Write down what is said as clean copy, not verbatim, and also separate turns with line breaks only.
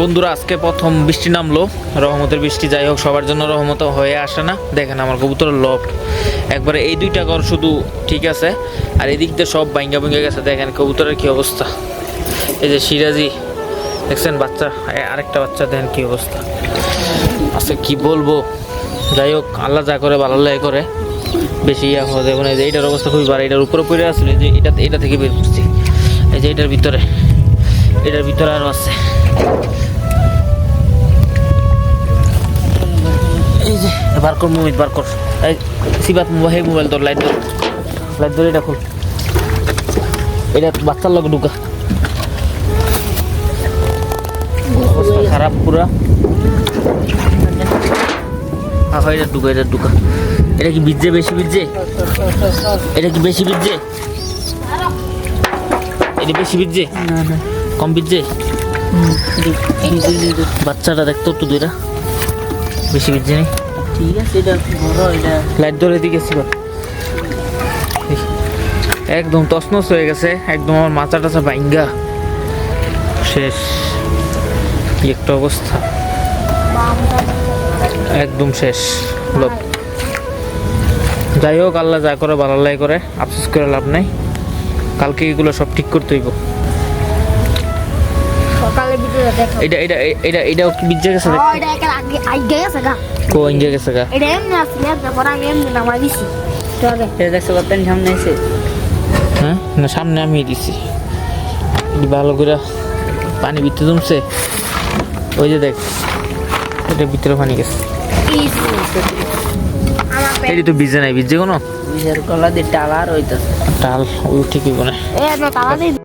বন্ধুরা আজকে প্রথম বৃষ্টি নামলো, রহমতের বৃষ্টি। যাই হোক, সবার জন্য রহমত হয়ে আসে না। দেখেন আমার কবুতরের লফট একবারে এই দুইটা ঘর শুধু ঠিক আছে, আর এদিক দিয়ে সব ভাঙ্গা ভেঙে গেছে। দেখেন কবুতরের কি অবস্থা। এই যে সিরাজি দেখছেন বাচ্চা, আরেকটা বাচ্চা দেখেন কি অবস্থা। আচ্ছা কি বলবো, যাই হোক আল্লাহ যা করে ভালো লাগে করে, বেশি ইয়া হয়ে যাবে না। এই যে এইটার অবস্থা খুবই ভালো, এটার উপরে পড়ে আসলে যে এটা থেকে বের করছি। এই যে এটার ভিতরে আরো আছে। এই যে বার কর মোবাইল, বার কর। এই সিবাত মোবাইল তোর লাইট ধরে এটা খোল। এটা বাচ্চার লোক ঢুকা, অবস্থা খারাপ পুরা। এটা ঢুকা। এটা কি বিজে বেশি বিজে? এটা কি বেশি বিজে? এটা বেশি বিজে? না কম বিজে? বাচ্চাটা দেখতো তো দুইটা বেশি বিজে নেই। ঠিক আছে, এটা বড়। এটা লাইট ধরে দিকে ছিল, একদম তছনছ হয়ে গেছে। একদম আমার মাথা টাচা ভাঙ্গা শেষ। কি একটা অবস্থা, একদম শেষ লোক। যাই হোক আল্লাহ যা করে ভালো লাগে করে, আফসোস করে লাভ নাই। কালকে এগুলো সব ঠিক করতে হইব। এটা এটা এটা এটা কি বিজে গেছে?
এটা একা আগে গেছে গা।
কো ইঞ্জে গেছে গা।
এটা এমনি আসলে তারপর আমি এমনি নামাই দিছি। চলে
এটা দেখছো কতদিন সামনে এসে?
হ্যাঁ না, সামনে আমি দিছি। ভালো করে পানি ভিতরে জমছে। ওই যে দেখ, এটা ভিতরে পানি গেছে। এই তো ভিজে নাই, ভিজে কোনো
বিশের কলা দিয়ে টালার হইতেছে।
টাল ওই ঠিকই বলে।
এ না তালা দিই।